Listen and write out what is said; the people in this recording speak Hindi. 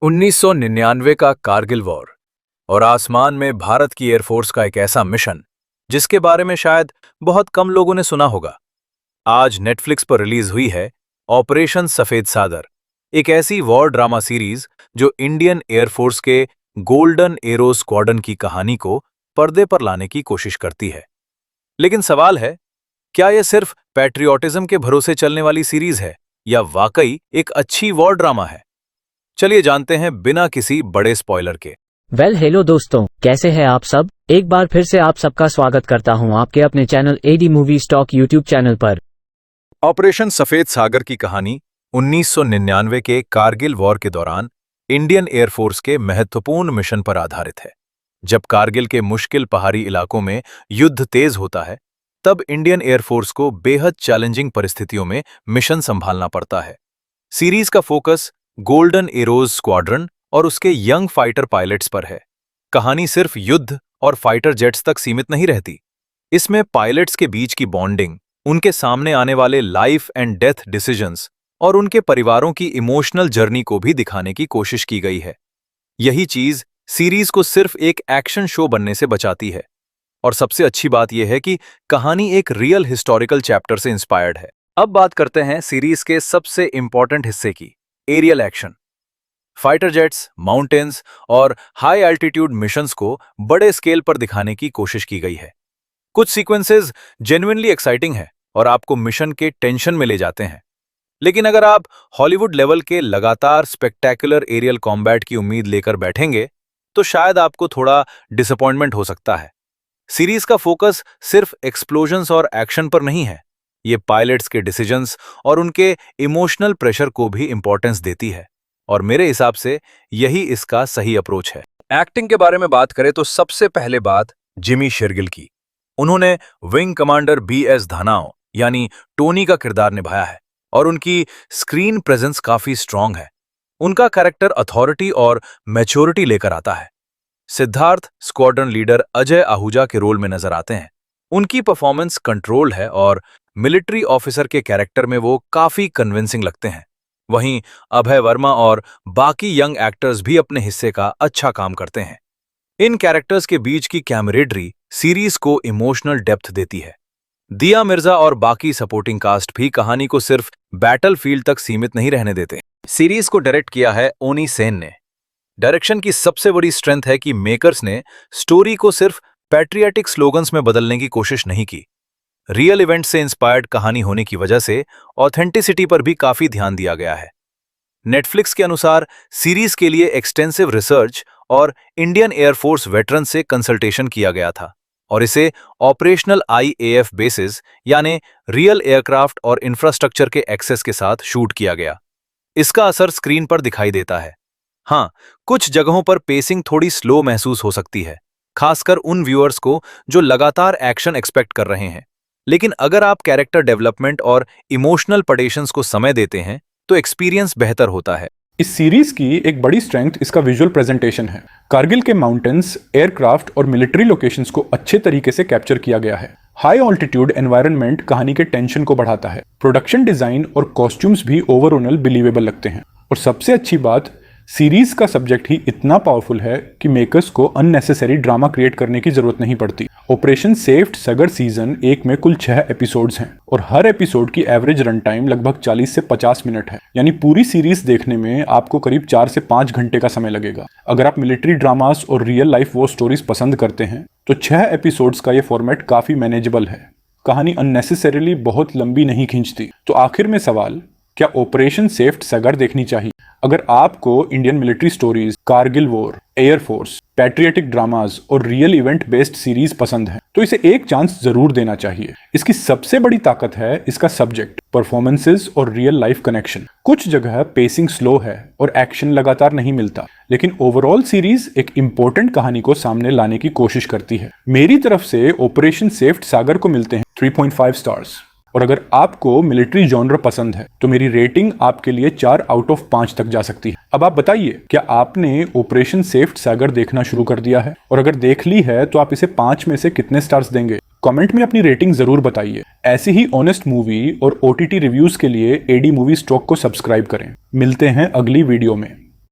1999 का कारगिल वॉर और आसमान में भारत की एयरफोर्स का एक ऐसा मिशन जिसके बारे में शायद बहुत कम लोगों ने सुना होगा। आज नेटफ्लिक्स पर रिलीज हुई है ऑपरेशन सफेद सागर, एक ऐसी वॉर ड्रामा सीरीज जो इंडियन एयरफोर्स के गोल्डन एरो स्क्वाड्रन की कहानी को पर्दे पर लाने की कोशिश करती है। लेकिन सवाल है, क्या यह सिर्फ पैट्रियोटिज्म के भरोसे चलने वाली सीरीज है या वाकई एक अच्छी वॉर ड्रामा है? चलिए जानते हैं बिना किसी बड़े स्पॉइलर के। हेलो दोस्तों, कैसे हैं आप सब। एक बार फिर से आप सबका स्वागत करता हूं आपके अपने channel AD movie stock YouTube channel पर। ऑपरेशन सफेद सागर की कहानी 1999 के कारगिल वॉर के दौरान इंडियन एयरफोर्स के महत्वपूर्ण मिशन पर आधारित है। जब कारगिल के मुश्किल पहाड़ी इलाकों में युद्ध तेज होता है, तब इंडियन एयरफोर्स को बेहद चैलेंजिंग परिस्थितियों में मिशन संभालना पड़ता है। सीरीज का फोकस गोल्डन एरोज स्क्वाड्रन और उसके यंग फाइटर पायलट्स पर है। कहानी सिर्फ युद्ध और फाइटर जेट्स तक सीमित नहीं रहती। इसमें पायलट्स के बीच की बॉन्डिंग, उनके सामने आने वाले लाइफ एंड डेथ डिसीजंस और उनके परिवारों की इमोशनल जर्नी को भी दिखाने की कोशिश की गई है। यही चीज सीरीज को सिर्फ एक एक्शन शो बनने से बचाती है। और सबसे अच्छी बात यह है कि कहानी एक रियल हिस्टोरिकल चैप्टर से इंस्पायर्ड है। अब बात करते हैं सीरीज के सबसे इंपॉर्टेंट हिस्से की, aerial action. Fighter jets, mountains और हाई एल्टीट्यूड मिशंस को बड़े स्केल पर दिखाने की कोशिश की गई है। कुछ सीक्वेंसेस जेन्युइनली एक्साइटिंग है और आपको मिशन के टेंशन में ले जाते हैं। लेकिन अगर आप हॉलीवुड लेवल के लगातार स्पेक्टेकुलर एरियल कॉम्बैट की उम्मीद लेकर बैठेंगे तो शायद आपको थोड़ा डिसअपॉइंटमेंट हो सकता है। सीरीज का फोकस सिर्फ एक्सप्लोजन्स और एक्शन पर नहीं है, ये पायलट्स के डिसीजंस और उनके इमोशनल प्रेशर को भी इंपॉर्टेंस देती है। और मेरे हिसाब से यही इसका सही अप्रोच है। एक्टिंग के बारे में बात करें तो सबसे पहले बात जिमी शेरगिल की। उन्होंने विंग कमांडर BS धानाओ यानी टोनी का किरदार निभाया है और उनकी स्क्रीन प्रेजेंस काफी स्ट्रांग है। उनका कैरेक्टर अथॉरिटी और मैच्योरिटी लेकर आता है। सिद्धार्थ स्क्वाड्रन लीडर अजय आहूजा के रोल में नजर आते हैं। उनकी परफॉर्मेंस कंट्रोल्ड है और मिलिट्री ऑफिसर के कैरेक्टर में वो काफी कन्विंसिंग लगते हैं। वहीं अभय वर्मा और बाकी यंग एक्टर्स भी अपने हिस्से का अच्छा काम करते हैं। इन कैरेक्टर्स के बीच की कैमरेडरी सीरीज को इमोशनल डेप्थ देती है। दिया मिर्जा और बाकी सपोर्टिंग कास्ट भी कहानी को सिर्फ बैटलफील्ड तक सीमित नहीं रहने देते। सीरीज को डायरेक्ट किया है ओनी सेन ने। डायरेक्शन की सबसे बड़ी स्ट्रेंथ है कि मेकर्स ने स्टोरी को सिर्फ पैट्रियाटिक स्लोगन्स में बदलने की कोशिश नहीं की। रियल इवेंट से इंस्पायर्ड कहानी होने की वजह से ऑथेंटिसिटी पर भी काफी ध्यान दिया गया है। नेटफ्लिक्स के अनुसार सीरीज के लिए एक्सटेंसिव रिसर्च और इंडियन एयरफोर्स वेटरन से कंसल्टेशन किया गया था और इसे ऑपरेशनल IAF बेसिस यानी रियल एयरक्राफ्ट और इंफ्रास्ट्रक्चर के एक्सेस के साथ शूट किया गया। इसका असर स्क्रीन पर दिखाई देता है। हाँ, कुछ जगहों पर पेसिंग थोड़ी स्लो महसूस हो सकती है, खासकर उन व्यूअर्स को जो लगातार एक्शन एक्सपेक्ट कर रहे हैं। लेकिन अगर आप कैरेक्टर डेवलपमेंट और इमोशनल पडेशंस को समय देते हैं तो एक्सपीरियंस बेहतर होता है। इस सीरीज की एक बड़ी स्ट्रेंथ इसका विजुअल प्रेजेंटेशन है। कारगिल के माउंटेन्स, एयरक्राफ्ट और मिलिट्री लोकेशंस को अच्छे तरीके से कैप्चर किया गया है। हाई ऑल्टीट्यूड एनवायरनमेंट कहानी के टेंशन को बढ़ाता है। प्रोडक्शन डिजाइन और कॉस्ट्यूम्स भी ओवरऑल बिलीवेबल लगते हैं। और सबसे अच्छी बात, सीरीज का सब्जेक्ट ही इतना पावरफुल है कि मेकर्स को अननेसेसरी ड्रामा क्रिएट करने की जरूरत नहीं पड़ती। ऑपरेशन सफेद सागर सीजन 1 में कुल 6 एपिसोड्स हैं और हर एपिसोड की एवरेज रन टाइम लगभग 40 से 50 मिनट है। यानी पूरी सीरीज देखने में आपको करीब 4 से 5 घंटे का समय लगेगा। अगर आप मिलिट्री ड्रामास और रियल लाइफ वॉर स्टोरीज पसंद करते हैं तो 6 एपिसोड्स का ये फॉर्मेट काफी मैनेजेबल है। कहानी अननेसेसरीली बहुत लंबी नहीं खींचती। तो आखिर में सवाल, क्या ऑपरेशन सफेद सागर देखनी चाहिए? अगर आपको Indian military stories, Kargil war, air force, patriotic dramas और रियल इवेंट बेस्ड सीरीज पसंद है तो इसे एक चांस जरूर देना चाहिए। इसकी सबसे बड़ी ताकत है इसका सब्जेक्ट, परफॉर्मेंसेस और रियल लाइफ कनेक्शन। कुछ जगह पेसिंग स्लो है और एक्शन लगातार नहीं मिलता, लेकिन ओवरऑल सीरीज एक इंपॉर्टेंट कहानी को सामने लाने की कोशिश करती है। मेरी तरफ से ऑपरेशन सफेद सागर को मिलते हैं 3.5 स्टार्स। और अगर आपको मिलिट्री जॉनर पसंद है तो मेरी रेटिंग आपके लिए 4 आउट ऑफ 5 तक जा सकती है। अब आप बताइए, क्या आपने ऑपरेशन सफेद सागर देखना शुरू कर दिया है? और अगर देख ली है तो आप इसे 5 में से कितने स्टार्स देंगे? कमेंट में अपनी रेटिंग जरूर बताइए। ऐसी ही ऑनेस्ट मूवी और OTT रिव्यूज के लिए एडी मूवी स्टॉक को सब्सक्राइब करें। मिलते हैं अगली वीडियो में।